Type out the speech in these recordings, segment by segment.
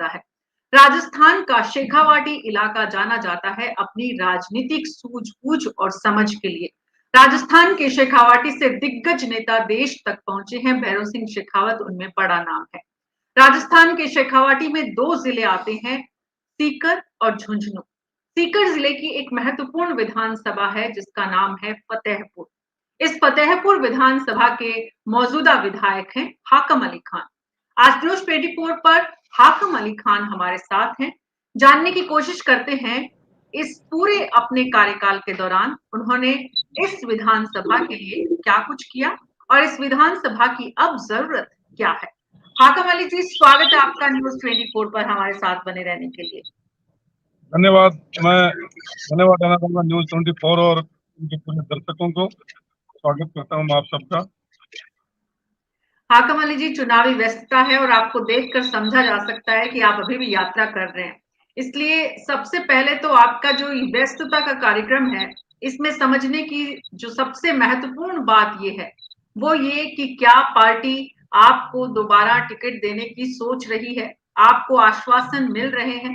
सकता है। राजस्थान का शेखावाटी इलाका जाना जाता है अपनी राजनीतिक सूझबूझ और समझ के लिए। राजस्थान के शेखावाटी से दिग्गज नेता देश तक पहुंचे हैं। भैरों सिंह शेखावत उनमें बड़ा नाम है। राजस्थान के शेखावाटी में 2 जिले आते हैं, सीकर और झुंझुनू। सीकर जिले की एक महत्वपूर्ण विधानसभा है जिसका नाम है फतेहपुर। इस फतेहपुर विधानसभा के मौजूदा विधायक हैं हाकम अली खान। आज न्यूज 24 पर हाकम अली खान हमारे साथ हैं। जानने की कोशिश करते हैं इस पूरे अपने कार्यकाल के दौरान उन्होंने इस विधानसभा के लिए क्या कुछ किया और इस विधानसभा की अब जरूरत क्या है। हाकम अली जी, स्वागत है आपका न्यूज 24 पर हमारे साथ बने रहने के लिए। धन्यवाद। मैं धन्यवाद देना चाहूंगा न्यूज 24 और उनके पूरे दर्शकों को। स्वागत करता हूं आप सबका। हाकम अली जी, चुनावी व्यस्तता है और आपको देखकर समझा जा सकता है कि आप अभी भी यात्रा कर रहे हैं। इसलिए सबसे पहले तो आपका जो व्यस्तता का कार्यक्रम है, इसमें समझने की जो सबसे महत्वपूर्ण बात ये है, वो ये कि क्या पार्टी आपको दोबारा टिकट देने की सोच रही है? आपको आश्वासन मिल रहे हैं?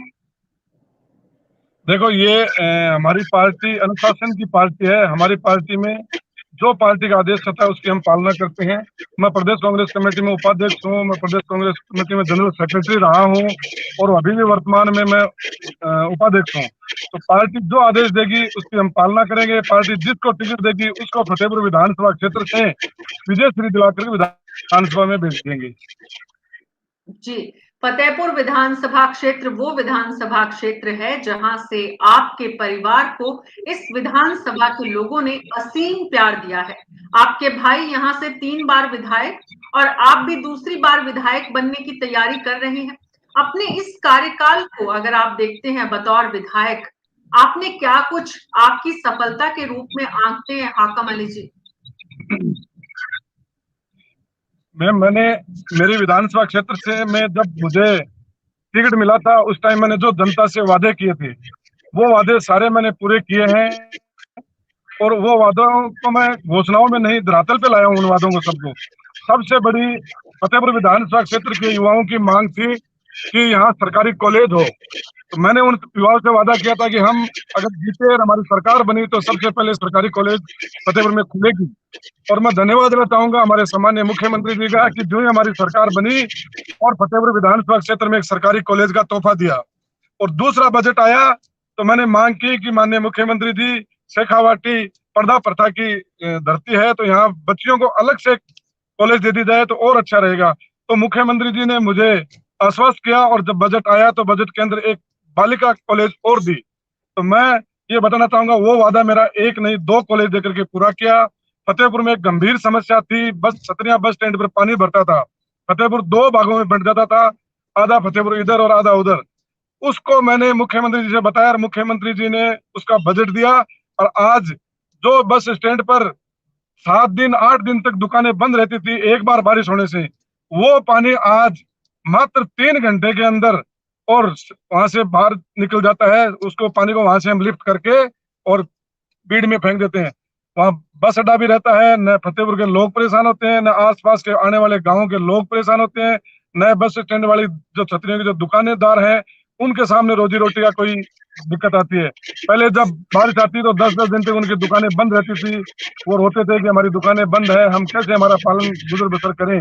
देखो, ये हमारी पार्टी अनुशासन की पार्टी है। हमारी पार्टी में जो पार्टी का आदेश होता है उसकी हम पालना करते हैं। मैं प्रदेश कांग्रेस कमेटी में उपाध्यक्ष हूँ, मैं प्रदेश कांग्रेस कमेटी में जनरल सेक्रेटरी रहा हूँ और अभी भी वर्तमान में मैं उपाध्यक्ष हूँ। तो पार्टी जो आदेश देगी उसकी हम पालना करेंगे। पार्टी जिसको टिकट देगी उसको फतेहपुर विधानसभा क्षेत्र से विजय श्री दिलाकर विधानसभा में भेजेंगे। जी, फतेहपुर विधानसभा क्षेत्र वो विधानसभा क्षेत्र है जहां से आपके परिवार को इस विधानसभा के लोगों ने असीम प्यार दिया है। आपके भाई यहां से 3 बार विधायक और आप भी दूसरी बार विधायक बनने की तैयारी कर रहे हैं। अपने इस कार्यकाल को अगर आप देखते हैं बतौर विधायक, आपने क्या कुछ आपकी सफलता के रूप में आंकते हैं हाकम अली जी? मैंने मेरी विधानसभा क्षेत्र से जब मुझे टिकट मिला था उस टाइम मैंने जो जनता से वादे किए थे वो वादे सारे मैंने पूरे किए हैं और वो वादों को मैं घोषणाओं में नहीं, धरातल पे लाया हूँ उन वादों को सबको। सबसे बड़ी फतेहपुर विधानसभा क्षेत्र के युवाओं की मांग थी कि यहाँ सरकारी कॉलेज हो। तो मैंने उन युवाओं से वादा किया था कि हम अगर जीते और हमारी सरकार बनी तो सबसे पहले सरकारी कॉलेज फतेहपुर में खुलेगी। और मैं धन्यवाद देना चाहूंगा हमारे सम्माननीय मुख्यमंत्री जी का कि जो ही हमारी सरकार बनी और फतेहपुर विधानसभा क्षेत्र में एक सरकारी कॉलेज का तोहफा दिया। और दूसरा बजट आया तो मैंने मांग की कि माननीय मुख्यमंत्री जी, शेखावाटी पर्दा प्रथा की धरती है तो यहाँ बच्चियों को अलग से कॉलेज दे दी जाए तो और अच्छा रहेगा। तो मुख्यमंत्री जी ने मुझे आश्वस्त किया और जब बजट आया तो बजट के अंदर एक बालिका कॉलेज और दी। तो मैं ये बताना चाहूंगा वो वादा मेरा एक नहीं 2 कॉलेज देकर के पूरा किया। फतेहपुर में एक गंभीर समस्या थी, छतरिया बस स्टैंड पर पानी भरता था। फतेहपुर 2 भागों में बंट जाता था, आधा फतेहपुर इधर और आधा उधर। उसको मैंने मुख्यमंत्री जी से बताया और मुख्यमंत्री जी ने उसका बजट दिया और आज जो बस स्टैंड पर 7 दिन 8 दिन तक दुकानें बंद रहती थी एक बार बारिश होने से, वो पानी आज मात्र 3 घंटे के अंदर और वहां से बाहर निकल जाता है। उसको पानी को वहां से हम लिफ्ट करके और बीड़ में फेंक देते हैं। वहां बस अड्डा भी रहता है, न फतेहपुर के लोग परेशान होते हैं, न आसपास के आने वाले गांवों के लोग परेशान होते हैं, न बस स्टैंड वाली जो छतरियों के जो दुकानेदार हैं उनके सामने रोजी रोटी का कोई दिक्कत आती है। पहले जब बारिश आती तो 10-10 दिन तक उनकी दुकानें बंद रहती थी। वो रोते थे कि हमारी दुकानें बंद है, हम कैसे हमारा पालन गुजर बसर करें।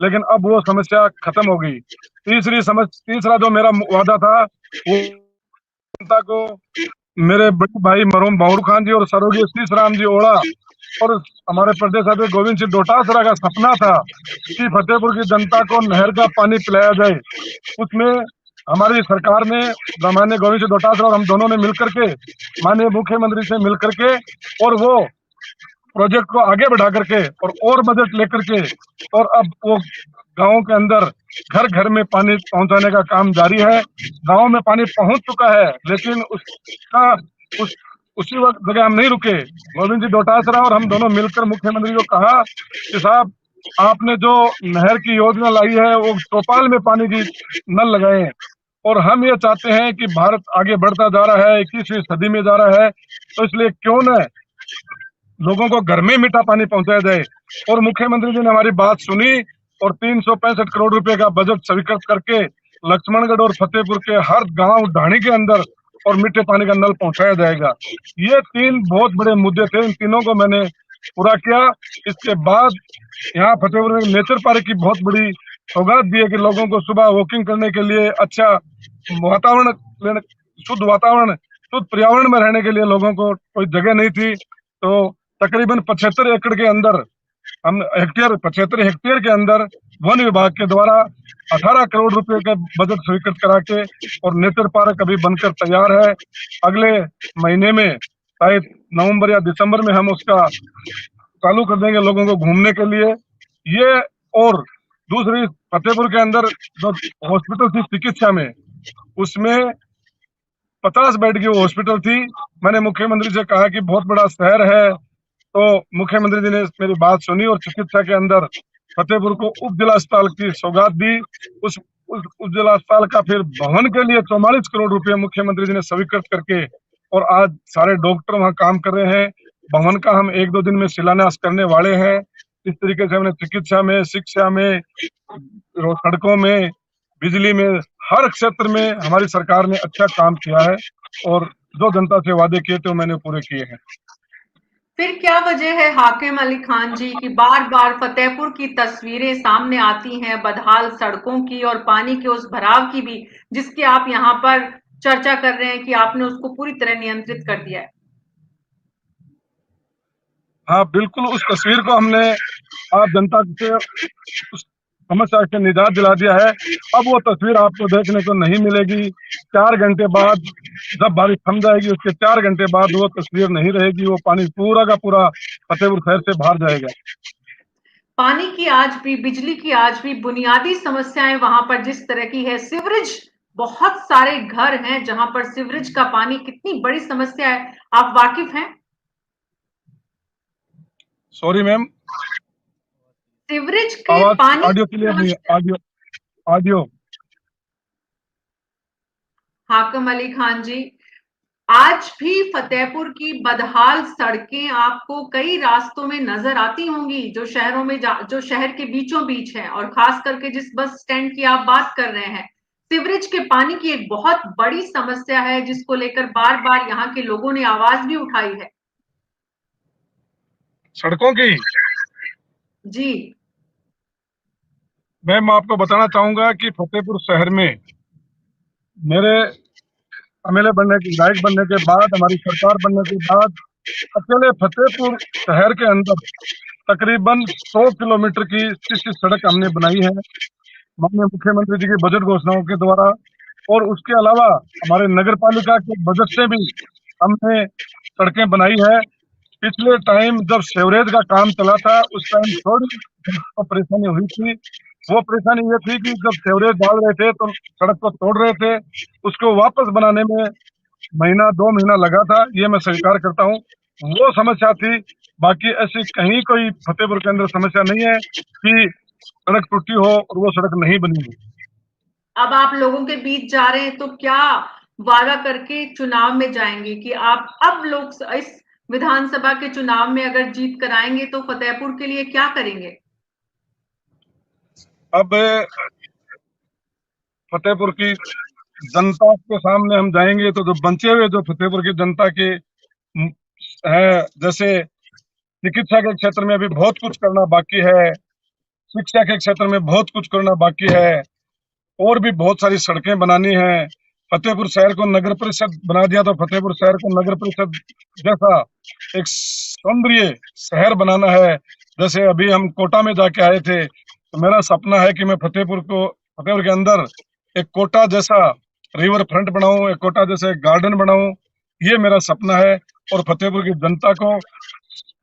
लेकिन अब वो समस्या खत्म हो गई। तीसरा जो मेरा वादा था वो जनता को मेरे बड़े भाई मरहूम बाउर खान जी और सरोगी शीश राम जी ओड़ा और हमारे प्रदेश अध्यक्ष गोविंद सिंह डोटासरा का सपना था कि फतेहपुर की जनता को नहर का पानी पिलाया जाए। उसमें हमारी सरकार ने, माननीय गोविंद सिंह डोटासरा और हम दोनों ने मिलकर के माननीय मुख्यमंत्री से मिलकर के और वो प्रोजेक्ट को आगे बढ़ा करके और बजट लेकर के और अब वो गाँव के अंदर घर घर में पानी पहुंचाने का काम जारी है। गाँव में पानी पहुंच चुका है लेकिन उसी वक्त जगह हम नहीं रुके। गोविंद जी डोटासरा और हम दोनों मिलकर मुख्यमंत्री को कहा कि साहब, आपने जो नहर की योजना लाई है वो चौपाल में पानी की नल लगाए और हम ये चाहते हैं कि भारत आगे बढ़ता जा रहा है, 21वीं सदी में जा रहा है, तो इसलिए क्यों न लोगों को घर में मीठा पानी पहुंचाया जाए। और मुख्यमंत्री जी ने हमारी बात सुनी और 365 करोड़ रुपए का बजट स्वीकृत करके लक्ष्मणगढ़ और फतेहपुर के हर गांव ढाणी के अंदर और मीठे पानी का नल पहुंचाया जाएगा। ये 3 बहुत बड़े मुद्दे थे, इन तीनों को मैंने पूरा किया। इसके बाद यहाँ फतेहपुर में नेचर पार्क की बहुत बड़ी सौगात दी है कि लोगों को सुबह वॉकिंग करने के लिए अच्छा वातावरण, शुद्ध वातावरण, शुद्ध पर्यावरण में रहने के लिए लोगों को कोई जगह नहीं थी। तो तकरीबन 75 एकड़ के अंदर हम 75 हेक्टेयर के अंदर वन विभाग के द्वारा 18 करोड़ रुपए का बजट स्वीकृत करा के और नेचर पार्क अभी बनकर तैयार है। अगले महीने में शायद नवंबर या दिसंबर में हम उसका चालू कर देंगे लोगों को घूमने के लिए। ये और दूसरी फतेहपुर के अंदर जो हॉस्पिटल थी चिकित्सा में, उसमें 50 बेड की वो हॉस्पिटल थी। मैंने मुख्यमंत्री से कहा कि बहुत बड़ा शहर है, तो मुख्यमंत्री जी ने मेरी बात सुनी और चिकित्सा के अंदर फतेहपुर को उप जिला अस्पताल की सौगात दी। उस उप जिला अस्पताल का फिर भवन के लिए 44 करोड़ रुपए मुख्यमंत्री जी ने स्वीकृत करके और आज सारे डॉक्टर वहां काम कर रहे हैं। भवन का हम 1-2 दिन में शिलान्यास करने वाले हैं। इस तरीके से हमने चिकित्सा में, शिक्षा में, सड़कों में, बिजली में, हर क्षेत्र में हमारी सरकार ने अच्छा काम किया है और जो जनता से वादे किए थे वो मैंने पूरे किए हैं। फिर क्या वजह है हाकिम अली खान जी की बार बार फतेहपुर की तस्वीरें सामने आती हैं, बदहाल सड़कों की और पानी के उस भराव की भी, जिसकी आप यहाँ पर चर्चा कर रहे हैं कि आपने उसको पूरी तरह नियंत्रित कर दिया है? हाँ बिल्कुल, उस तस्वीर को हमने आप जनता से उस समस्या से निजात दिला दिया है। अब वो तस्वीर आपको देखने को नहीं मिलेगी। 4 घंटे बाद जब बारिश थम जाएगी, उसके 4 घंटे बाद वो तस्वीर नहीं रहेगी। वो पानी पूरा का पूरा फतेहपुर शहर से बाहर जाएगा। पानी की आज भी, बिजली की आज भी बुनियादी समस्याएं वहां पर जिस तरह की है, सीवरेज, बहुत सारे घर हैं जहां पर सीवरेज का पानी कितनी बड़ी समस्या है, आप वाकिफ हैं? सॉरी मैम, सीवरेज के आवाज पानी ऑडियो क्लियर नहीं है। ऑडियो ऑडियो हाकिम अली खान जी, आज भी फतेहपुर की बदहाल सड़कें आपको कई रास्तों में नजर आती होंगी, जो शहरों में जो शहर के बीचों बीच है, और खास करके जिस बस स्टैंड की आप बात कर रहे हैं, सीवरेज के पानी की एक बहुत बड़ी समस्या है जिसको लेकर बार बार यहाँ के लोगों ने आवाज भी उठाई है। सड़कों की जी, मैम आपको बताना चाहूंगा कि फतेहपुर शहर में मेरे एमएलए बनने के, विधायक बनने के बाद, हमारी सरकार बनने के बाद अकेले फतेहपुर शहर के अंदर तकरीबन 100 किलोमीटर की सीसी सड़क हमने बनाई है माननीय मुख्यमंत्री जी की बजट घोषणाओं के द्वारा। और उसके अलावा हमारे नगर पालिका के बजट से भी हमने सड़कें बनाई है। पिछले टाइम जब सेवरेज का काम चला था, उस टाइम थोड़ी परेशानी हुई थी। वो परेशानी ये थी कि जब सेवरेज डाल रहे थे तो सड़क को तोड़ रहे थे, उसको वापस बनाने में महीना 2 महीना लगा था। ये मैं स्वीकार करता हूँ, वो समस्या थी। बाकी ऐसी कहीं कोई फतेहपुर के अंदर समस्या नहीं है कि सड़क टूटी हो और वो सड़क नहीं बनी हो। अब आप लोगों के बीच जा रहे हैं तो क्या वादा करके चुनाव में जाएंगे कि आप अब लोग इस विधानसभा के चुनाव में अगर जीत कर आएंगे तो फतेहपुर के लिए क्या करेंगे? अब फतेहपुर की जनता के सामने हम जाएंगे तो जो बचे हुए, जो फतेहपुर की जनता के है, जैसे चिकित्सा के क्षेत्र में अभी बहुत कुछ करना बाकी है, शिक्षा के क्षेत्र में बहुत कुछ करना बाकी है, और भी बहुत सारी सड़कें बनानी है। फतेहपुर शहर को नगर परिषद बना दिया तो फतेहपुर शहर को नगर परिषद जैसा एक सौंदर्य शहर बनाना है। जैसे अभी हम कोटा में जाके आए थे, तो मेरा सपना है कि मैं फतेहपुर के अंदर एक कोटा जैसा रिवर फ्रंट बनाऊं, एक कोटा जैसे गार्डन बनाऊं। ये मेरा सपना है। और फतेहपुर की जनता को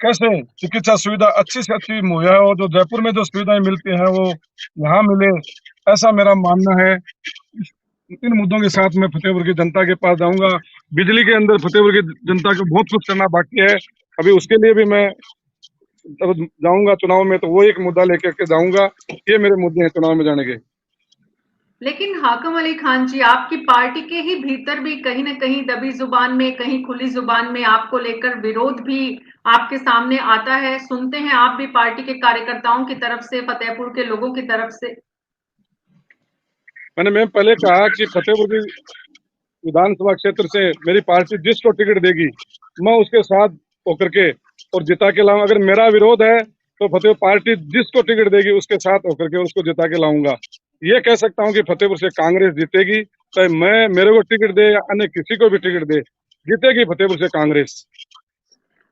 कैसे चिकित्सा सुविधा अच्छी से अच्छी मुहैया हो, जो जयपुर में जो सुविधाएं मिलती हैं वो यहाँ मिले, ऐसा मेरा मानना है। इन मुद्दों के साथ मैं फतेहपुर की जनता के पास जाऊंगा। बिजली के अंदर फतेहपुर की जनता को बहुत कुछ करना बाकी है, अभी उसके लिए भी मैं जब जाऊंगा चुनाव में तो वो एक मुद्दा लेकर के जाऊंगा। ये मेरे मुद्दे हैं चुनाव में जाने के। लेकिन हाकिम अली खान जी, आपकी पार्टी के ही भीतर भी कहीं ना कहीं दबी जुबान में, कहीं खुली जुबान में आपको लेकर विरोध भी आपके सामने आता है, सुनते हैं आप भी पार्टी के कार्यकर्ताओं की तरफ से, फतेहपुर के लोगों की तरफ से? मैंने मैम पहले कहा कि फतेहपुर की विधानसभा क्षेत्र से मेरी पार्टी जिसको टिकट देगी मैं उसके साथ होकर के और जिता के लाऊंगा। अगर मेरा विरोध है तो फतेहपुर पार्टी जिसको टिकट देगी उसके साथ होकर के उसको जिता के लाऊंगा। ये कह सकता हूँ कि फतेहपुर से कांग्रेस जीतेगी, चाहे मैं मेरे को टिकट दे या अन्य किसी को भी टिकट दे, जीतेगी फतेहपुर से कांग्रेस।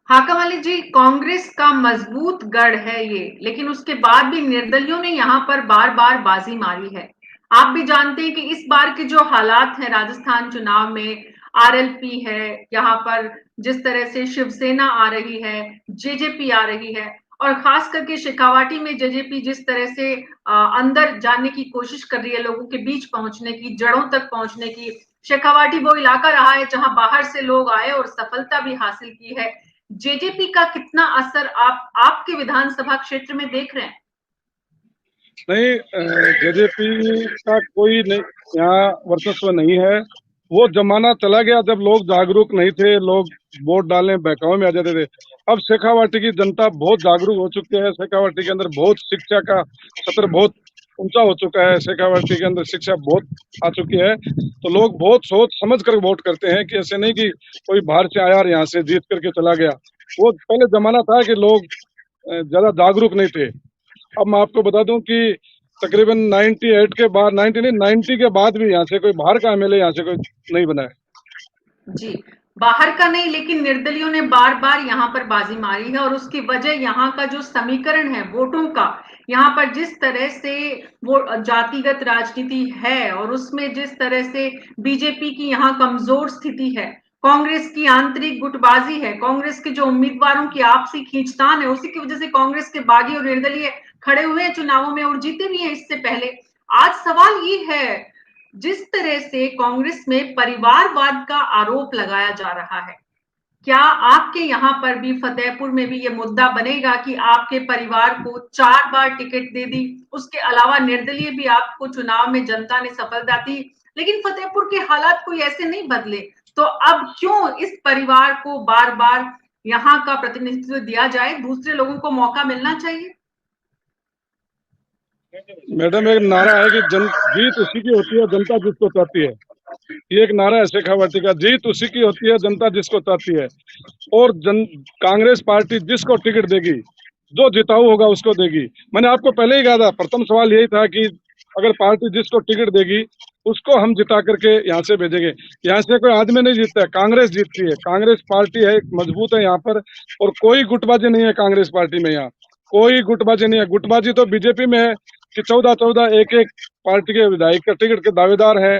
हाकम अली जी, कांग्रेस का मजबूत गढ़ है ये, लेकिन उसके बाद भी निर्दलियों ने यहाँ पर बार बार बाजी मारी है। आप भी जानते हैं कि इस बार के जो हालात हैं राजस्थान चुनाव में, आरएलपी है, यहाँ पर जिस तरह से शिवसेना आ रही है, जेजेपी आ रही है, और खास करके शेखावाटी में जेजेपी जिस तरह से अंदर जाने की कोशिश कर रही है, लोगों के बीच पहुंचने की, जड़ों तक पहुंचने की। शेखावाटी वो इलाका रहा है जहां बाहर से लोग आए और सफलता भी हासिल की है। जेजेपी का कितना असर आप आपके विधानसभा क्षेत्र में देख रहे हैं? नहीं, जेजेपी का कोई नहीं यहाँ वर्चस्व नहीं है। वो जमाना चला गया जब लोग जागरूक नहीं थे, लोग वोट डालने बहकावे में आ जाते थे। अब शेखावाटी की जनता बहुत जागरूक हो चुकी है। शेखावाटी के अंदर बहुत शिक्षा का स्तर बहुत ऊंचा हो चुका है। शेखावाटी के अंदर शिक्षा बहुत आ चुकी है, तो लोग बहुत सोच समझ कर वोट करते हैं कि ऐसे नहीं कि कोई बाहर से आया और यहाँ से जीत करके चला गया। वो पहले जमाना था कि लोग ज्यादा जागरूक नहीं थे। अब मैं आपको बता दूं कि तकरीबन 98 के बाद 90 के बाद भी यहाँ से कोई बाहर का एमएलए यहाँ से कोई नहीं बना है। जी, बाहर का नहीं, लेकिन निर्दलियों ने बार बार यहाँ पर बाजी मारी है और उसकी वजह यहाँ का जो समीकरण है वोटों का, यहाँ पर जिस तरह से वो जातिगत राजनीति है और उसमें जिस तरह से बीजेपी की यहाँ कमजोर स्थिति है, कांग्रेस की आंतरिक गुटबाजी है, कांग्रेस के जो उम्मीदवारों की आपसी खींचतान है, उसी की वजह से कांग्रेस के बागी और निर्दलीय खड़े हुए हैं चुनावों में और जीते भी हैं इससे पहले। आज सवाल ये है, जिस तरह से कांग्रेस में परिवारवाद का आरोप लगाया जा रहा है, क्या आपके यहाँ पर भी फतेहपुर में भी ये मुद्दा बनेगा कि आपके परिवार को 4 बार टिकट दे दी, उसके अलावा निर्दलीय भी आपको चुनाव में जनता ने सफलता दी, लेकिन फतेहपुर के हालात कोई ऐसे नहीं बदले, तो अब क्यों इस परिवार को बार बार यहाँ का प्रतिनिधित्व दिया जाए? दूसरे लोगों को मौका मिलना चाहिए। मैडम, एक नारा है कि जीत उसी की होती है जनता जिसको चाहती है। ये एक नारा है शेखावाटी का, जीत उसी की होती है जनता जिसको चाहती है। और कांग्रेस पार्टी जिसको टिकट देगी, जो जिताऊ होगा उसको देगी। मैंने आपको पहले ही कहा था, प्रथम सवाल यही था कि अगर पार्टी जिसको टिकट देगी उसको हम जिता करके यहाँ से भेजेंगे। यहाँ से कोई आदमी नहीं जीतता है, कांग्रेस जीतती है। कांग्रेस पार्टी है, मजबूत है यहाँ पर, और कोई गुटबाजी नहीं है कांग्रेस पार्टी में। यहाँ कोई गुटबाजी नहीं है। गुटबाजी तो बीजेपी में है कि 14 एक पार्टी के विधायक का टिकट के दावेदार है।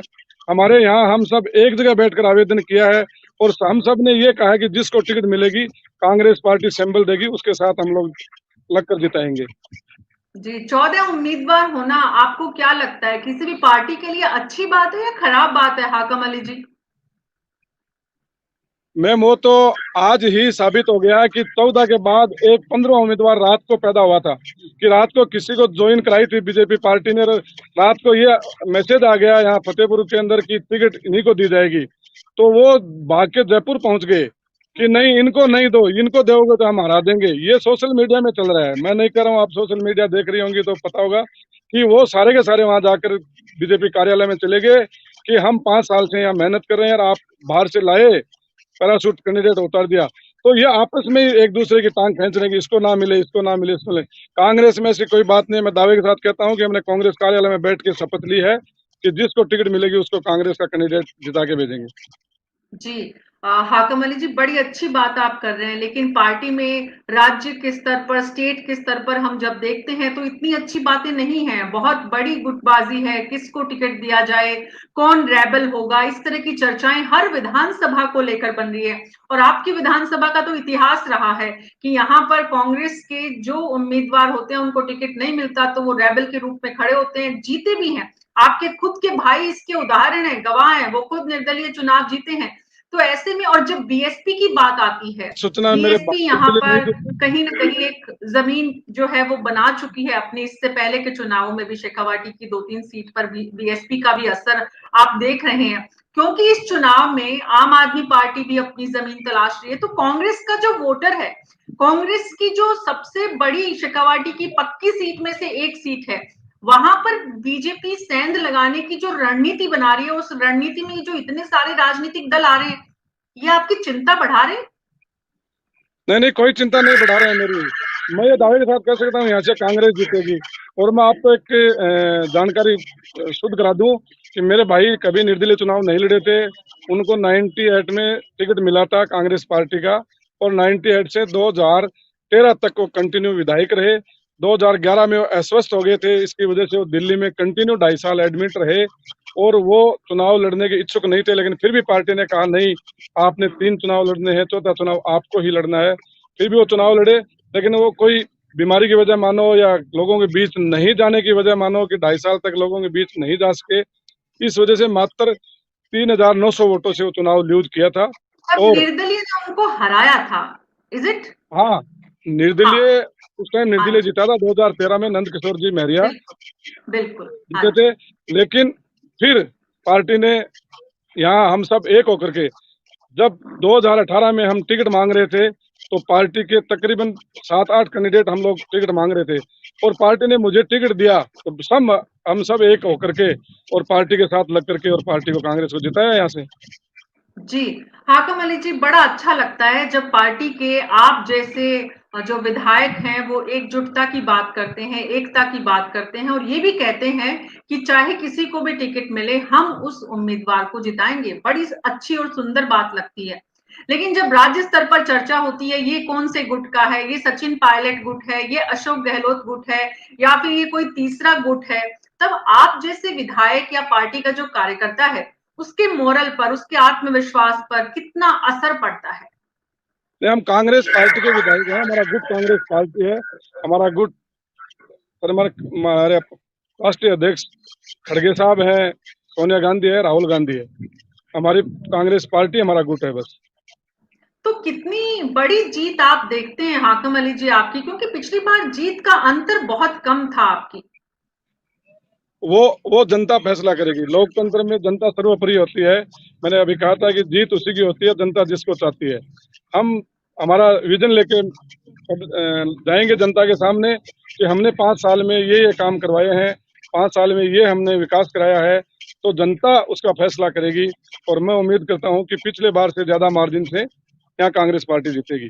हमारे यहाँ हम सब एक जगह बैठकर आवेदन किया है और हम सब ने ये कहा है कि जिसको टिकट मिलेगी कांग्रेस पार्टी सिंबल देगी, उसके साथ हम लोग लगकर जिताएंगे। जी, 14 उम्मीदवार होना आपको क्या लगता है, किसी भी पार्टी के लिए अच्छी बात है या खराब बात है हाकम अली जी? मैम, वो तो आज ही साबित हो गया कि 14 के बाद एक 15वां उम्मीदवार रात को पैदा हुआ था कि रात को किसी को ज्वाइन कराई थी बीजेपी पार्टी ने। रात को ये मैसेज आ गया यहाँ फतेहपुर के अंदर की टिकट इन्हीं को दी जाएगी, तो वो भाग के जयपुर पहुंच गए कि नहीं, इनको नहीं दो, इनको दोगे तो हम हरा देंगे। ये सोशल मीडिया में चल रहा है, मैं नहीं कह रहा हूँ, आप सोशल मीडिया देख रही होंगी तो पता होगा कि वो सारे के सारे वहां जाकर बीजेपी कार्यालय में चले गए कि हम 5 साल से यहाँ मेहनत कर रहे हैं और आप बाहर से लाए, पैराशूट कैंडिडेट उतार दिया। तो ये आपस में एक दूसरे की टांग खींच रहे हैं, इसको ना मिले, इसको ना मिले, इसको मिले। कांग्रेस में ऐसी कोई बात नहीं। मैं दावे के साथ कहता हूँ कि हमने कांग्रेस कार्यालय में बैठ के शपथ ली है कि जिसको टिकट मिलेगी उसको कांग्रेस का कैंडिडेट जिता के भेजेंगे। जी, हाकम अली जी, बड़ी अच्छी बात आप कर रहे हैं, लेकिन पार्टी में राज्य के स्तर पर, स्टेट के स्तर पर हम जब देखते हैं तो इतनी अच्छी बातें नहीं है। बहुत बड़ी गुटबाजी है, किसको टिकट दिया जाए, कौन रेबल होगा, इस तरह की चर्चाएं हर विधानसभा को लेकर बन रही है। और आपकी विधानसभा का तो इतिहास रहा है कि यहाँ पर कांग्रेस के जो उम्मीदवार होते हैं उनको टिकट नहीं मिलता तो वो रेबल के रूप में खड़े होते हैं, जीते भी हैं। आपके खुद के भाई इसके उदाहरण है, गवाह है, वो खुद निर्दलीय चुनाव जीते हैं। तो ऐसे में, और जब बीएसपी की बात आती है, सूचना बीएसपी यहाँ पर कहीं ना कहीं एक जमीन जो है वो बना चुकी है अपनी। इससे पहले के चुनावों में भी शेखावाटी की 2-3 सीट पर बीएसपी का भी असर आप देख रहे हैं, क्योंकि इस चुनाव में आम आदमी पार्टी भी अपनी जमीन तलाश रही है। तो कांग्रेस का जो वोटर है, कांग्रेस की जो सबसे बड़ी शेखावाटी की पक्की सीट में से एक सीट है, वहां पर बीजेपी सेंध लगाने की जो रणनीति बना रही है, उस रणनीति में जो इतने सारे राजनीतिक दल आ रहे हैं, ये आपकी चिंता बढ़ा रहे हैं? नहीं नहीं, कोई चिंता नहीं बढ़ा रहे हैं मेरी। मैं ये दावे के साथ कह सकता हूँ यहाँ से कांग्रेस जीतेगी। और मैं आपको एक जानकारी शुद्ध करा दूं कि मेरे भाई कभी निर्दलीय चुनाव नहीं लड़े थे। उनको 98 में टिकट मिला था कांग्रेस पार्टी का, और 98 से 2013 तक वो कंटिन्यू विधायक रहे। 2011 में वो अस्वस्थ हो गए थे, इसकी वजह से वो दिल्ली में कंटिन्यू 2.5 साल एडमिट रहे, और वो चुनाव लड़ने के इच्छुक नहीं थे। लेकिन फिर भी पार्टी ने कहा नहीं, आपने 3 चुनाव लड़ने हैं, चौथा चुनाव आपको ही लड़ना है। फिर भी वो चुनाव लड़े, लेकिन वो कोई बीमारी की वजह मानो या लोगों के बीच नहीं जाने की वजह मानो कि 2.5 साल तक लोगों के बीच नहीं जा सके, इस वजह से मात्र 3,900 वोटों से वो चुनाव लूज किया था। अब और निर्दलीय ने उनको हराया था, इज इट? हाँ, हाँ, निर्दलीय, उस टाइम हाँ निर्दलीय जी, जीता था 2013 में, नंद किशोर जी महरिया बिल्कुल, बिल्कुल, हाँ जीते जी। थे। लेकिन फिर पार्टी ने, यहाँ हम सब एक होकर के, जब 2018 में हम टिकट मांग रहे थे, तो पार्टी के तकरीबन 7-8 कैंडिडेट हम लोग टिकट मांग रहे थे, और पार्टी ने मुझे टिकट दिया, तो हम सब एक होकर के और पार्टी के साथ लग करके और पार्टी को, कांग्रेस को जिताया यहाँ से। जी, हाकम अली जी, बड़ा अच्छा लगता है जब पार्टी के आप जैसे जो विधायक हैं वो एकजुटता की बात करते हैं, एकता की बात करते हैं और ये भी कहते हैं कि चाहे किसी को भी टिकट मिले, हम उस उम्मीदवार को जिताएंगे। बड़ी अच्छी और सुंदर बात लगती है। लेकिन जब राज्य स्तर पर चर्चा होती है, ये कौन से गुट का है, ये सचिन पायलट गुट है, ये अशोक गहलोत गुट है, या फिर ये कोई तीसरा गुट है, तब आप जैसे विधायक या पार्टी का जो कार्यकर्ता है, उसके मोरल पर, उसके आत्मविश्वास पर कितना असर पड़ता है? नहीं, हम कांग्रेस पार्टी के विधायक हैं, हमारा गुट कांग्रेस पार्टी है। हमारा गुट, और हमारे राष्ट्रीय अध्यक्ष खड़गे साहब हैं, सोनिया गांधी है, राहुल गांधी है। हमारी कांग्रेस पार्टी हमारा गुट है बस। तो कितनी बड़ी जीत आप देखते हैं हाकम अली जी आपकी, क्योंकि पिछली बार जीत का अंतर बहुत कम था आपकी। वो जनता फैसला करेगी। लोकतंत्र में जनता सर्वोपरि होती है। मैंने अभी कहा था कि जीत उसी की होती है जनता जिसको चाहती है। हम हमारा विजन लेके जाएंगे जनता के सामने कि हमने 5 साल में ये काम करवाए हैं, 5 साल में ये हमने विकास कराया है, तो जनता उसका फैसला करेगी। और मैं उम्मीद करता हूं कि पिछले बार से ज्यादा मार्जिन से यहाँ कांग्रेस पार्टी जीतेगी।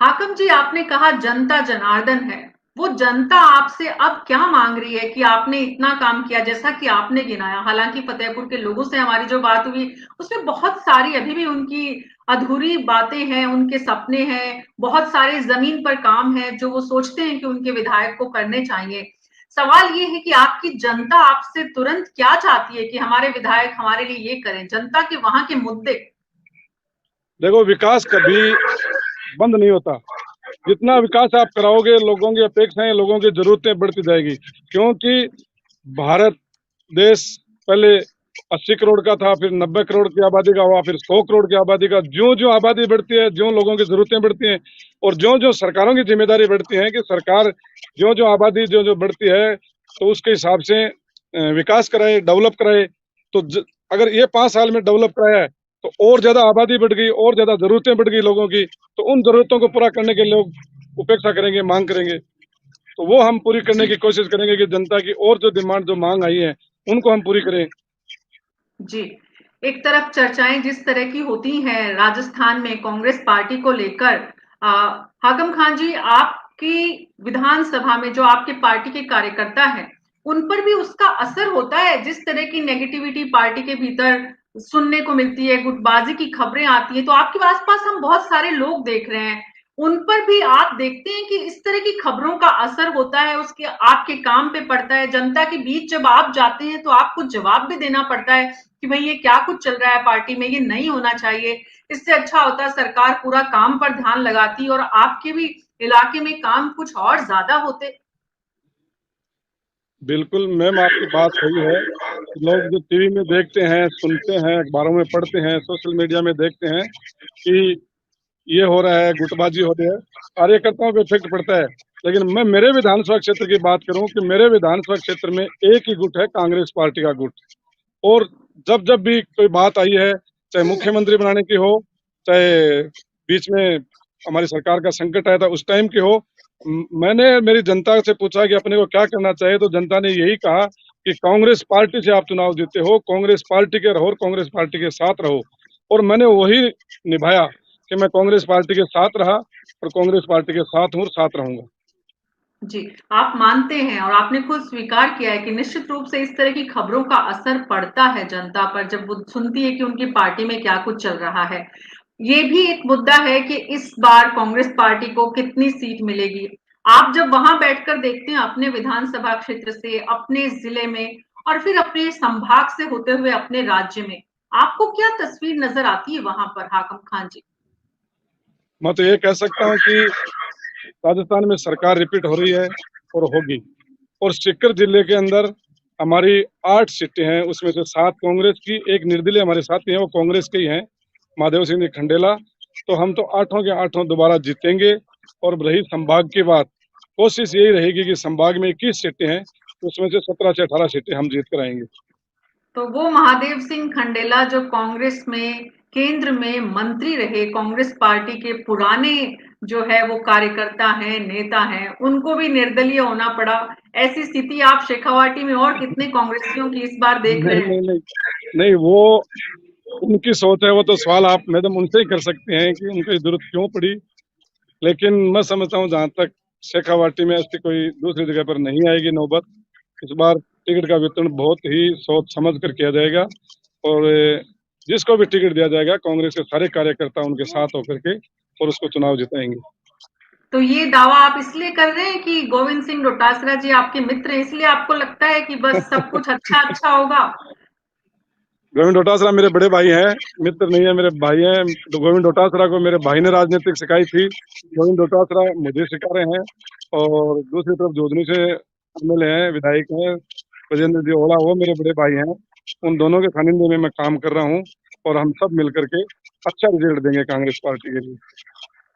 हाकम जी, आपने कहा जनता जनार्दन है, वो जनता आपसे अब क्या मांग रही है कि आपने इतना काम किया जैसा कि आपने गिनाया? हालांकि फतेहपुर के लोगों से हमारी जो बात हुई उसमें बहुत सारी अभी भी उनकी अधूरी बातें हैं, उनके सपने हैं, बहुत सारे जमीन पर काम है जो वो सोचते हैं कि उनके विधायक को करने चाहिए। सवाल ये है कि आपकी जनता आपसे तुरंत क्या चाहती है कि हमारे विधायक हमारे लिए ये करें, जनता के वहां के मुद्दे? देखो, विकास कभी बंद नहीं होता। जितना विकास आप कराओगे, लोगों की अपेक्षाएं, लोगों की जरूरतें बढ़ती जाएगी। क्योंकि भारत देश पहले 80 करोड़ का था, फिर 90 करोड़ की आबादी का हुआ, फिर 100 करोड़ की आबादी का। ज्यों ज्यों आबादी बढ़ती है, ज्यों लोगों की जरूरतें बढ़ती हैं, और ज्यों ज्यों सरकारों की जिम्मेदारी बढ़ती है कि सरकार ज्यों ज्यों आबादी ज्यों ज्यों बढ़ती है, तो उसके हिसाब से विकास कराए, डेवलप कराए। तो अगर ये 5 साल में डेवलप कराया है, तो और ज्यादा आबादी बढ़ गई, और ज्यादा जरूरतें बढ़ गई लोगों की, तो उन जरूरतों को पूरा करने के लिए लोग उपेक्षा करेंगे, मांग करेंगे। तो वो हम पूरी करने की कोशिश करेंगे कि जनता की और जो डिमांड, जो मांग आई है, उनको हम पूरी करें। जी, एक तरफ चर्चाएं जिस तरह की होती हैं राजस्थान में कांग्रेस पार्टी को लेकर, हाकम खान जी, आपकी विधानसभा में जो आपके पार्टी के कार्यकर्ता हैं, उन पर भी उसका असर होता है? जिस तरह की नेगेटिविटी पार्टी के भीतर सुनने को मिलती है, गुटबाजी की खबरें आती हैं, तो आपके आसपास हम बहुत सारे लोग देख रहे हैं, उन पर भी आप देखते हैं कि इस तरह की खबरों का असर होता है, उसके आपके काम पे पड़ता है? जनता के बीच जब आप जाते हैं तो आपको जवाब भी देना पड़ता है कि भाई ये क्या कुछ चल रहा है पार्टी में, ये नहीं होना चाहिए, इससे अच्छा होता सरकार पूरा काम पर ध्यान लगाती और आपके भी इलाके में काम कुछ और ज्यादा होते। बिल्कुल मैम, आपकी बात सही है। लोग जो टीवी में देखते हैं, सुनते हैं, अखबारों में पढ़ते हैं, सोशल मीडिया में देखते हैं कि ये हो रहा है, गुटबाजी हो रही है, कार्यकर्ताओं पे इफेक्ट पड़ता है। लेकिन मैं मेरे विधानसभा क्षेत्र की बात करूं कि मेरे विधानसभा क्षेत्र में एक ही गुट है, कांग्रेस पार्टी का गुट। और जब जब भी कोई बात आई है, चाहे मुख्यमंत्री बनाने की हो, चाहे बीच में हमारी सरकार का संकट आया था उस टाइम की हो, मैंने मेरी जनता से पूछा कि अपने को क्या करना चाहिए, तो जनता ने यही कहा कि कांग्रेस पार्टी से आप चुनाव जीते हो, कांग्रेस पार्टी के रहो और कांग्रेस पार्टी के साथ रहो। और मैंने वही निभाया कि मैं कांग्रेस पार्टी के साथ रहा और कांग्रेस पार्टी के साथ हूँ और साथ रहूंगा। जी, आप मानते हैं और आपने खुद स्वीकार किया है कि निश्चित रूप से इस तरह की खबरों का असर पड़ता है जनता पर जब वो सुनती है कि उनकी पार्टी में क्या कुछ चल रहा है। ये भी एक मुद्दा है कि इस बार कांग्रेस पार्टी को कितनी सीट मिलेगी। आप जब वहां बैठकर देखते हैं अपने विधानसभा क्षेत्र से, अपने जिले में और फिर अपने संभाग से होते हुए अपने राज्य में, आपको क्या तस्वीर नजर आती है वहां पर हाकम खान जी? मैं तो ये कह सकता हूँ कि राजस्थान में सरकार रिपीट हो रही है और होगी। और सीकर जिले के अंदर हमारी 8 सीटें हैं, उसमें से 7 कांग्रेस की, एक निर्दलीय हमारे साथी हैं वो कांग्रेस के ही हैं, महादेव सिंह जी खंडेला। तो हम तो 8 के 8 दोबारा जीतेंगे। और रही संभाग की बात, कोशिश यही रहेगी कि संभाग में 21 सीटें हैं, उसमें से 17 से 18 सीटें हम जीत कर आएंगे। तो वो महादेव सिंह खंडेला जो कांग्रेस में केंद्र में मंत्री रहे, कांग्रेस पार्टी के पुराने जो है वो कार्यकर्ता हैं, नेता हैं, उनको भी निर्दलीय होना पड़ा। ऐसी स्थिति आप शेखावाटी में और कितने कांग्रेसियों की इस बार देख नहीं रहे हैं? नहीं नहीं नहीं, वो उनकी सोच है, वो तो सवाल आप मैडम उनसे ही कर सकते हैं कि उनको जरूरत क्यों पड़ी। लेकिन मैं समझता हूँ जहां तक शेखावाटी में ऐसी कोई दूसरी जगह पर नहीं आएगी नौबत। इस बार टिकट का वितरण बहुत ही सोच समझ कर किया जाएगा। और जिसको भी टिकट दिया जाएगा कांग्रेस के सारे कार्यकर्ता उनके साथ होकर के और उसको चुनाव जिताएंगे। तो ये दावा आप इसलिए कर रहे हैं कि गोविंद सिंह डोटासरा जी आपके मित्र हैं, इसलिए आपको लगता है कि बस सब कुछ अच्छा अच्छा होगा? गोविंद डोटासरा मेरे बड़े भाई हैं, मित्र नहीं है, मेरे भाई हैं। तो गोविंद डोटासरा को मेरे भाई ने राजनीतिक सिखाई थी, गोविंद डोटासरा मुझे सिखा रहे हैं। और दूसरी तरफ जोधनी से एमएलए हैं, विधायक हैं राजेंद्र जी ओला, वो मेरे बड़े भाई हैं। उन दोनों के सानिध्य में मैं काम कर रहा हूँ और हम सब मिलकर के अच्छा रिजल्ट देंगे कांग्रेस पार्टी के लिए।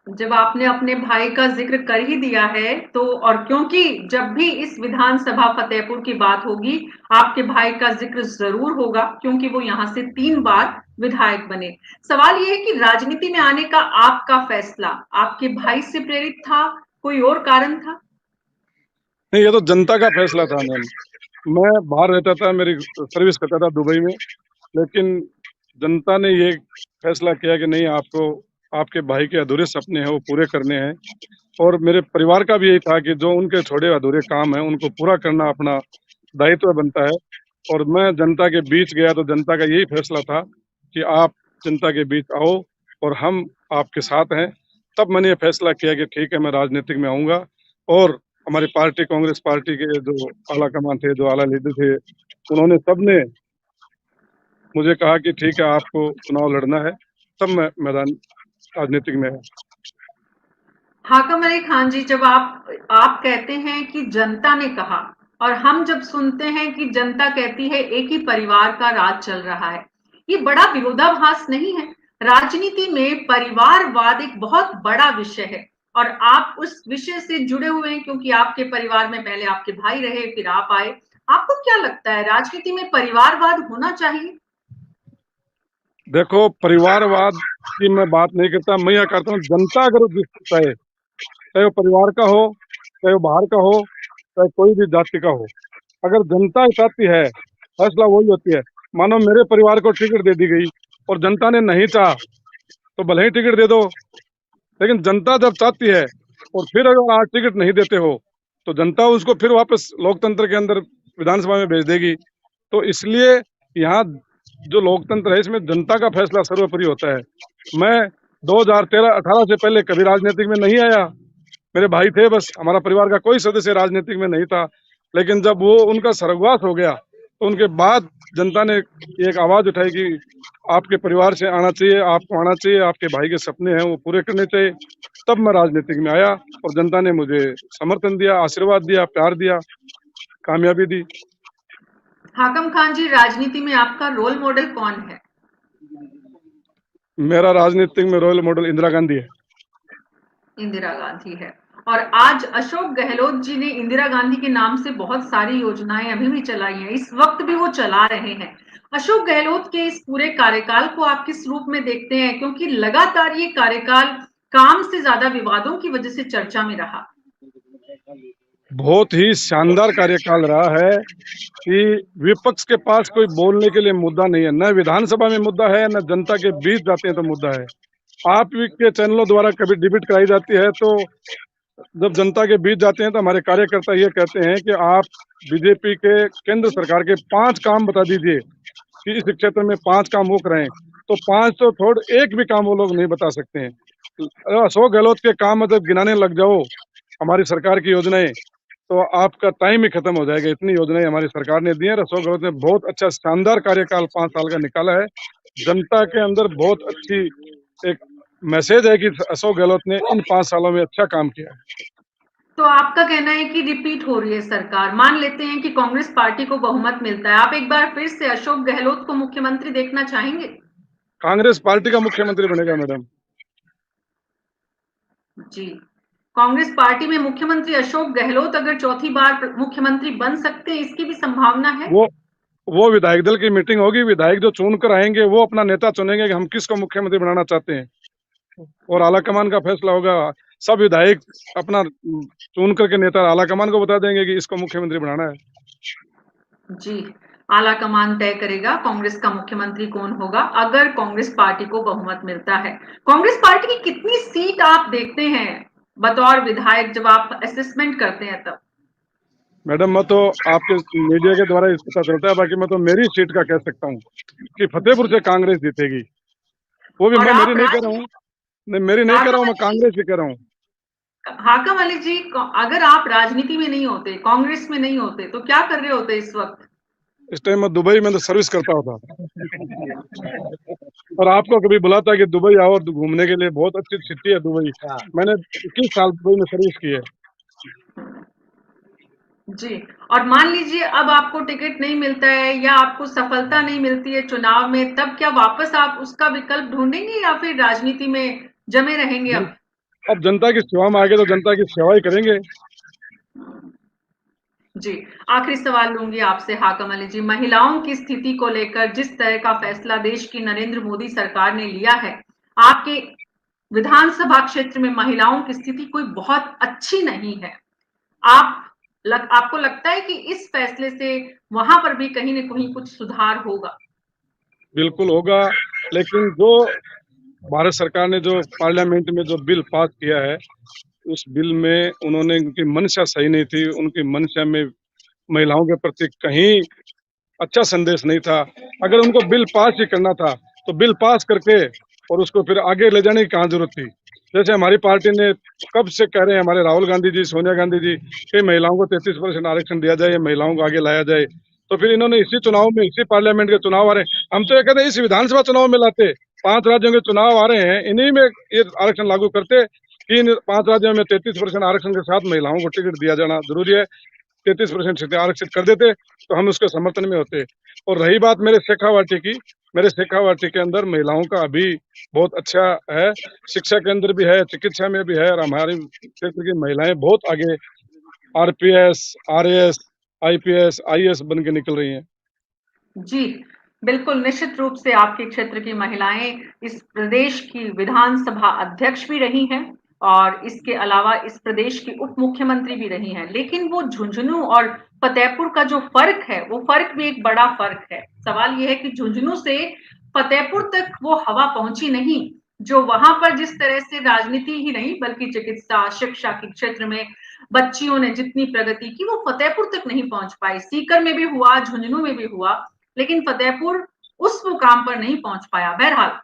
जब आपने अपने भाई का जिक्र कर ही दिया है तो, और क्योंकि जब भी इस विधानसभा फतेहपुर की बात होगी आपके भाई का जिक्र जरूर होगा क्योंकि वो यहाँ से 3 बार विधायक बने। सवाल ये है कि राजनीति में आने का आपका फैसला आपके भाई से प्रेरित था, कोई और कारण था? नहीं, ये तो जनता का फैसला था मैम। मैं बाहर रहता था, मेरी सर्विस करता था दुबई में, लेकिन जनता ने ये फैसला किया कि नहीं, आपको आपके भाई के अधूरे सपने हैं वो पूरे करने हैं। और मेरे परिवार का भी यही था कि जो उनके छोड़े अधूरे काम हैं उनको पूरा करना अपना दायित्व बनता है। और मैं जनता के बीच गया तो जनता का यही फैसला था कि आप जनता के बीच आओ और हम आपके साथ हैं। तब मैंने ये फैसला किया कि ठीक है, मैं राजनीतिक में आऊंगा। और हमारी पार्टी कांग्रेस पार्टी के जो आला कमान थे, जो आला लीडर थे, उन्होंने सबने मुझे कहा कि ठीक है, आपको चुनाव लड़ना है। तब मैं मैदान राजनीतिक में आया। हाकम अली खान जी, जब आप कहते हैं कि जनता ने कहा और हम जब सुनते हैं कि जनता कहती है एक ही परिवार का राज चल रहा है, ये बड़ा विरोधाभास नहीं है? राजनीति में परिवारवाद एक बहुत बड़ा विषय है और आप उस विषय से जुड़े हुए हैं क्योंकि आपके परिवार में पहले आपके भाई रहे, फिर आप आए। आपको क्या लगता है राजनीति में परिवारवाद होना चाहिए? देखो, परिवारवाद की मैं बात नहीं करता, मैं यह करता हूँ जनता अगर जिस चाहे, चाहे वो परिवार का हो, चाहे वो बाहर का हो, चाहे कोई भी जाति का हो, अगर जनता चाहती है, फैसला वही होती है। मानो मेरे परिवार को टिकट दे दी गई और जनता ने नहीं चाहा, तो भले ही टिकट दे दो, लेकिन जनता जब चाहती है और फिर अगर आज टिकट नहीं देते हो तो जनता उसको फिर वापस लोकतंत्र के अंदर विधानसभा में भेज देगी। तो इसलिए यहाँ जो लोकतंत्र है इसमें जनता का फैसला सर्वोपरि होता है। मैं 2013-18 से पहले कभी राजनीतिक में नहीं आया, मेरे भाई थे बस, हमारा परिवार का कोई सदस्य राजनीतिक में नहीं था। लेकिन जब वो उनका स्वर्गवास हो गया तो उनके बाद जनता ने एक आवाज उठाई कि आपके परिवार से आना चाहिए, आपको आना चाहिए, आपके भाई के सपने हैं वो पूरे करने चाहिए। तब मैं राजनीतिक में आया और जनता ने मुझे समर्थन दिया, आशीर्वाद दिया, प्यार दिया, कामयाबी दी। हाकम खान जी, राजनीति में आपका रोल मॉडल कौन है? मेरा राजनीतिक में रोल मॉडल इंदिरा गांधी है। इंदिरा गांधी है। और आज अशोक गहलोत जी ने इंदिरा गांधी के नाम से बहुत सारी योजनाएं अभी भी चलाई हैं, इस वक्त भी वो चला रहे हैं। अशोक गहलोत के इस पूरे कार्यकाल को आप किस रूप में देखते हैं, क्योंकि लगातार ये कार्यकाल काम से ज्यादा विवादों की वजह से चर्चा में रहा? बहुत ही शानदार कार्यकाल रहा है कि विपक्ष के पास कोई बोलने के लिए मुद्दा नहीं है, न विधानसभा में मुद्दा है, न जनता के बीच जाते हैं तो मुद्दा है। आप के चैनलों द्वारा कभी डिबेट कराई जाती है तो जब जनता के बीच जाते हैं तो हमारे कार्यकर्ता ये कहते हैं कि आप बीजेपी के केंद्र सरकार के 5 काम बता दीजिए कि इस क्षेत्र में 5 काम वो कराएं, तो 5 तो छोड़ एक भी काम वो लोग नहीं बता सकते हैं। अशोक गहलोत के काम जब गिनाने लग जाओ हमारी सरकार की योजनाएं, तो आपका टाइम ही खत्म हो जाएगा। इतनी योजनाएं हमारी सरकार ने दी है। अशोक गहलोत ने बहुत अच्छा शानदार कार्यकाल 5 साल का निकाला है। जनता के अंदर बहुत अच्छी एक मैसेज है कि अशोक गहलोत ने इन 5 सालों में अच्छा काम किया है। तो आपका कहना है कि रिपीट हो रही है सरकार। मान लेते हैं कि कांग्रेस पार्टी को बहुमत मिलता है, आप एक बार फिर से अशोक गहलोत को मुख्यमंत्री देखना चाहेंगे? कांग्रेस पार्टी का मुख्यमंत्री बनेगा मैडम। जी, कांग्रेस पार्टी में मुख्यमंत्री अशोक गहलोत अगर चौथी बार मुख्यमंत्री बन सकते हैं, इसकी भी संभावना है? वो विधायक दल की मीटिंग होगी, विधायक जो चुन कर आएंगे वो अपना नेता चुनेंगे कि हम किसको मुख्यमंत्री बनाना चाहते हैं, और आलाकमान का फैसला होगा। सब विधायक अपना चुन करके नेता आलाकमान को बता देंगे कि इसको मुख्यमंत्री बनाना है। जी, आलाकमान तय करेगा कांग्रेस का मुख्यमंत्री कौन होगा अगर कांग्रेस पार्टी को बहुमत मिलता है। कांग्रेस पार्टी की कितनी सीट आप देखते हैं बतौर विधायक, जब आप असेसमेंट करते हैं तब? मैडम मैं तो आपके मीडिया के द्वारा इस पता चलता है, बाकी मैं तो मेरी सीट का कह सकता हूँ कि फतेहपुर से कांग्रेस जीतेगी। वो भी मैं मेरी नहीं कह रहा हूँ, नहीं मेरी नहीं कह रहा हूँ, मैं कांग्रेस की कह रहा हूँ। हाकम अली जी, अगर आप राजनीति में नहीं होते, कांग्रेस में नहीं होते, तो क्या कर रहे होते इस वक्त? इस टाइम मैं दुबई में तो सर्विस करता होता और आपको कभी बुलाता कि दुबई आओ घूमने के लिए, बहुत अच्छी सिटी है दुबई। मैंने 21 साल दुबई में सर्विस की है। जी, और मान लीजिए अब आपको टिकट नहीं मिलता है या आपको सफलता नहीं मिलती है चुनाव में, तब क्या वापस आप उसका विकल्प ढूंढेंगे या फिर राजनीति में जमे रहेंगे अब जनता की सेवा में आगे तो जनता की सेवा ही करेंगे। जी, आखिरी सवाल लूंगी आपसे हाकम अली जी। महिलाओं की स्थिति को लेकर जिस तरह का फैसला देश की नरेंद्र मोदी सरकार ने लिया है, आपके विधानसभा क्षेत्र में महिलाओं की स्थिति कोई बहुत अच्छी नहीं है। आपको लगता है कि इस फैसले से वहां पर भी कहीं ना कहीं कुछ सुधार होगा? बिल्कुल होगा, लेकिन जो भारत सरकार ने जो पार्लियामेंट में जो बिल पास किया है, उस बिल में उन्होंने, उनकी मंशा सही नहीं थी। उनकी मंशा में महिलाओं के प्रति कहीं अच्छा संदेश नहीं था। अगर उनको बिल पास ही करना था तो बिल पास करके और उसको फिर आगे ले जाने की कहाँ जरूरत थी। जैसे हमारी पार्टी ने कब से कह रहे हैं, हमारे राहुल गांधी जी, सोनिया गांधी जी, कि महिलाओं को 33% आरक्षण दिया जाए, महिलाओं को आगे लाया जाए, तो फिर इन्होंने इसी चुनाव में, इसी पार्लियामेंट के चुनाव आ रहे हैं, हम तो ये कहते हैं इस विधानसभा चुनाव में लाते। 5 राज्यों के चुनाव आ रहे हैं, इन्हीं में ये आरक्षण लागू करते कि इन 5 राज्यों में 33% आरक्षण के साथ महिलाओं को टिकट दिया जाना जरूरी है। 33% सीटें आरक्षित कर देते तो हम उसके समर्थन में होते। और रही बात मेरे शेखावाटी की, मेरे शेखावाटी के अंदर महिलाओं का अभी बहुत अच्छा है, शिक्षा के अंदर भी है, चिकित्सा में भी है, और हमारे क्षेत्र की महिलाएं बहुत आगे आरपीएस, आरएएस, आईपीएस, आईएएस बन के निकल रही हैं। जी, बिल्कुल, निश्चित रूप से आपके क्षेत्र की महिलाएं इस प्रदेश की विधानसभा अध्यक्ष भी रही हैं और इसके अलावा इस प्रदेश की उप मुख्यमंत्री भी रही हैं। लेकिन वो झुंझुनू और फतेहपुर का जो फर्क है, वो फर्क भी एक बड़ा फर्क है। सवाल ये है कि झुंझुनू से फतेहपुर तक वो हवा पहुंची नहीं, जो वहां पर जिस तरह से राजनीति ही नहीं बल्कि चिकित्सा, शिक्षा के क्षेत्र में बच्चियों ने जितनी प्रगति की, वो फतेहपुर तक नहीं पहुंच पाई। सीकर में भी हुआ, झुंझुनू में भी हुआ, लेकिन फतेहपुर उस मुकाम पर नहीं पहुंच पाया। बहरहाल,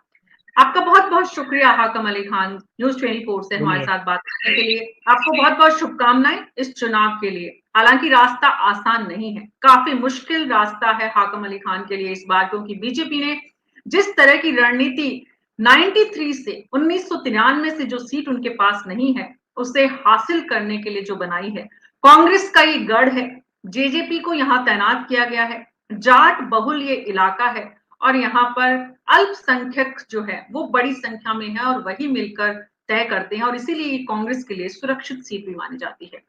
आपका बहुत बहुत शुक्रिया हाकम अली खान, न्यूज़ 24 से हमारे साथ बात करने के लिए। आपको बहुत बहुत शुभकामनाएं इस चुनाव के लिए। हालांकि रास्ता आसान नहीं है, काफी मुश्किल रास्ता है हाकम अली खान के लिए इस बार, क्योंकि बीजेपी ने जिस तरह की रणनीति 93 से 1993 से जो सीट उनके पास नहीं है, उसे हासिल करने के लिए जो बनाई है, कांग्रेस का ये गढ़ है। जेजेपी को यहाँ तैनात किया गया है, जाट बहुल ये इलाका है और यहाँ पर अल्पसंख्यक जो है वो बड़ी संख्या में है और वही मिलकर तय करते हैं, और इसीलिए कांग्रेस के लिए सुरक्षित सीट भी मानी जाती है।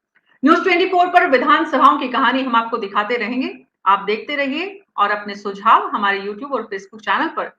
न्यूज़ 24 पर विधानसभाओं की कहानी हम आपको दिखाते रहेंगे। आप देखते रहिए और अपने सुझाव हमारे यूट्यूब और फेसबुक चैनल पर